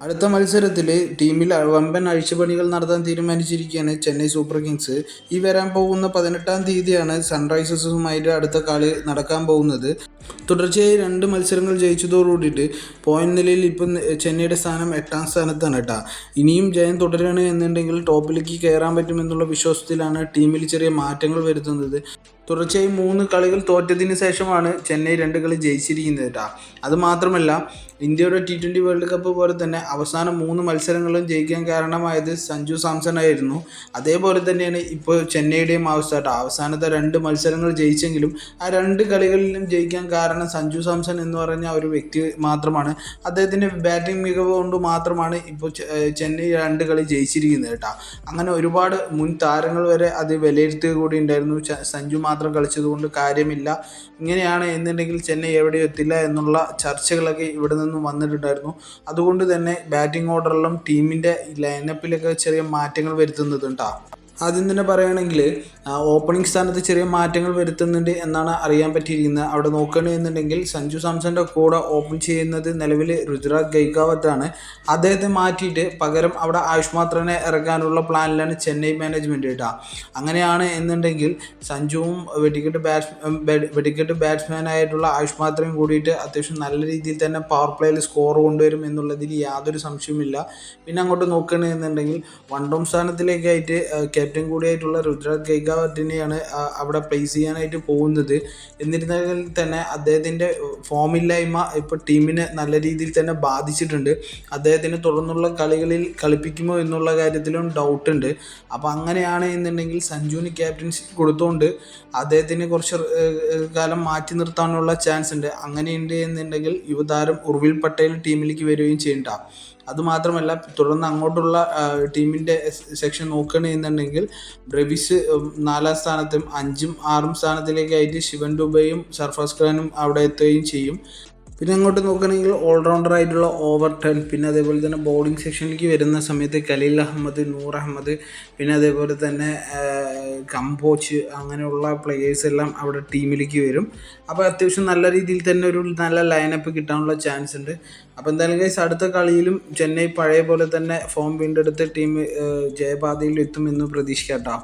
അടുത്ത മത്സരത്തിൽ ടീമിൽ വമ്പൻ അഴിച്ചുപണികൾ നടത്താൻ തീരുമാനിച്ചിരിക്കുകയാണ് ചെന്നൈ സൂപ്പർ കിങ്സ്. ഈ വരാൻ പോകുന്ന 18-ാം തീയതിയാണ് സൺറൈസേഴ്സുമായിട്ട് അടുത്ത കളി നടക്കാൻ പോകുന്നത്. തുടർച്ചയായി 2 മത്സരങ്ങൾ ജയിച്ചതോടുകൂടിയിട്ട് പോയിന്റ് നിലയിൽ ഇപ്പം ചെന്നൈയുടെ സ്ഥാനം 8-ാം സ്ഥാനത്താണ് കേട്ടോ. ഇനിയും ജയം തുടരുകയാണ് എന്നുണ്ടെങ്കിൽ ടോപ്പിലേക്ക് കയറാൻ പറ്റുമെന്നുള്ള വിശ്വാസത്തിലാണ് ടീമിൽ ചെറിയ മാറ്റങ്ങൾ വരുത്തുന്നത്. തുടർച്ചയായി 3 കളികൾ തോറ്റതിന് ശേഷമാണ് ചെന്നൈ 2 കളി ജയിച്ചിരിക്കുന്നത് കേട്ടോ. അതുമാത്രമല്ല, ഇന്ത്യയുടെ T20 വേൾഡ് കപ്പ് പോലെ തന്നെ അവസാന 3 മത്സരങ്ങളും ജയിക്കാൻ കാരണമായത് സഞ്ജു സാംസൺ ആയിരുന്നു. അതേപോലെ തന്നെയാണ് ഇപ്പോൾ ചെന്നൈയുടെയും അവസ്ഥ കേട്ടോ. അവസാനത്തെ 2 മത്സരങ്ങൾ ജയിച്ചെങ്കിലും ആ 2 കളികളിലും ജയിക്കാൻ കാരണം സഞ്ജു സാംസൺ എന്ന് പറഞ്ഞ ഒരു വ്യക്തി മാത്രമാണ്. അദ്ദേഹത്തിൻ്റെ ബാറ്റിംഗ് മികവ് കൊണ്ട് മാത്രമാണ് ഇപ്പോൾ ചെന്നൈ 2 കളി ജയിച്ചിരിക്കുന്നത് കേട്ടോ. അങ്ങനെ ഒരുപാട് മുൻ താരങ്ങൾ വരെ അത് വിലയിരുത്തുക കൂടി ഉണ്ടായിരുന്നു. സഞ്ജു മാത്രം കളിച്ചതുകൊണ്ട് കാര്യമില്ല, ഇങ്ങനെയാണ് എന്നുണ്ടെങ്കിൽ ചെന്നൈ എവിടെയും എത്തില്ല എന്നുള്ള ചർച്ചകളൊക്കെ ഇവിടെ നിന്നും വന്നിട്ടുണ്ടായിരുന്നു. അതുകൊണ്ട് തന്നെ ബാറ്റിംഗ് ഓർഡറിലും ടീമിൻ്റെ ലൈനപ്പിലൊക്കെ ചെറിയ മാറ്റങ്ങൾ വരുത്തുന്നതുണ്ടാ. ആദ്യം തന്നെ പറയുകയാണെങ്കിൽ ഓപ്പണിംഗ് സ്ഥാനത്ത് ചെറിയ മാറ്റങ്ങൾ വരുത്തുന്നുണ്ട് എന്നാണ് അറിയാൻ പറ്റിയിരിക്കുന്നത്. അവിടെ നോക്കുകയാണെന്നുണ്ടെങ്കിൽ സഞ്ജു സാംസന്റെ കൂടെ ഓപ്പൺ ചെയ്യുന്നത് നിലവിൽ രുതുരാജ് ഗൈക്വാദാണ്. അദ്ദേഹത്തെ മാറ്റിയിട്ട് പകരം അവിടെ ആയുഷ് മാത്രനെ ഇറക്കാനുള്ള പ്ലാനിലാണ് ചെന്നൈ മാനേജ്മെൻറ്റ് കേട്ടോ. അങ്ങനെയാണ് എന്നുണ്ടെങ്കിൽ സഞ്ജുവും വെടിക്കെട്ട് ബാറ്റ്സ്മാനായിട്ടുള്ള ആയുഷ് മാത്രയും കൂടിയിട്ട് അത്യാവശ്യം നല്ല രീതിയിൽ തന്നെ പവർ പ്ലേയിൽ സ്കോർ കൊണ്ടുവരും എന്നുള്ളതിൽ യാതൊരു സംശയവുമില്ല. പിന്നെ അങ്ങോട്ട് നോക്കുകയാണെന്നുണ്ടെങ്കിൽ 1 ഡൗൺ സ്ഥാനത്തിലേക്കായിട്ട് ക്യാപ്റ്റൻ കൂടിയായിട്ടുള്ള രുതുരാജ് ഗൈക്വാദിനെയാണ് അവിടെ പ്ലേസ് ചെയ്യാനായിട്ട് പോകുന്നത്. എന്നിരുന്നാൽ തന്നെ അദ്ദേഹത്തിൻ്റെ ഫോമില്ലായ്മ ഇപ്പോൾ ടീമിനെ നല്ല രീതിയിൽ തന്നെ ബാധിച്ചിട്ടുണ്ട്. അദ്ദേഹത്തിന് തുടർന്നുള്ള കളികളിൽ കളിപ്പിക്കുമോ എന്നുള്ള കാര്യത്തിലും ഡൗട്ടുണ്ട്. അപ്പോൾ അങ്ങനെയാണ് എന്നുണ്ടെങ്കിൽ സഞ്ജുവിന് ക്യാപ്റ്റൻസി കൊടുത്തുകൊണ്ട് അദ്ദേഹത്തിന് കുറച്ച് കാലം മാറ്റി നിർത്താനുള്ള ചാൻസ് ഉണ്ട്. അങ്ങനെയുണ്ട് എന്നുണ്ടെങ്കിൽ യുവതാരം ഉർവിൽ പട്ടേൽ ടീമിലേക്ക് വരികയും ചെയ്യണ്ട. അതുമാത്രമല്ല, തുടർന്ന് അങ്ങോട്ടുള്ള ടീമിൻ്റെ സെക്ഷൻ നോക്കുകയാണെന്നുണ്ടെങ്കിൽ ബ്രെവിസ് 4-ാം സ്ഥാനത്തും 5ഉം 6ഉം സ്ഥാനത്തിലേക്കായിട്ട് ശിവൻ ദുബെയും സർഫറാസ് ഖാനും അവിടെ എത്തുകയും ചെയ്യും. പിന്നെ അങ്ങോട്ട് നോക്കുകയാണെങ്കിൽ ഓൾറൗണ്ടറായിട്ടുള്ള ഓവർടൺ, പിന്നെ അതേപോലെ തന്നെ ബോളിംഗ് സെക്ഷനിലേക്ക് വരുന്ന സമയത്ത് ഖലീൽ അഹമ്മദ്, നൂർ അഹമ്മദ്, പിന്നെ അതേപോലെ തന്നെ കംബോച്ച്, അങ്ങനെയുള്ള പ്ലെയേഴ്സ് എല്ലാം അവിടെ ടീമിലേക്ക് വരും. അപ്പോൾ അത്യാവശ്യം നല്ല രീതിയിൽ തന്നെ ഒരു നല്ല ലൈനപ്പ് കിട്ടാനുള്ള ചാൻസ് ഉണ്ട്. അപ്പോൾ എന്തായാലും ഗൈസ്, അടുത്ത കളിയിലും ചെന്നൈ പഴയ പോലെ തന്നെ ഫോം വീണ്ടെടുത്ത് ടീം ജയപാതയിൽ എത്തുമെന്ന് പ്രതീക്ഷിക്കാം കേട്ടോ.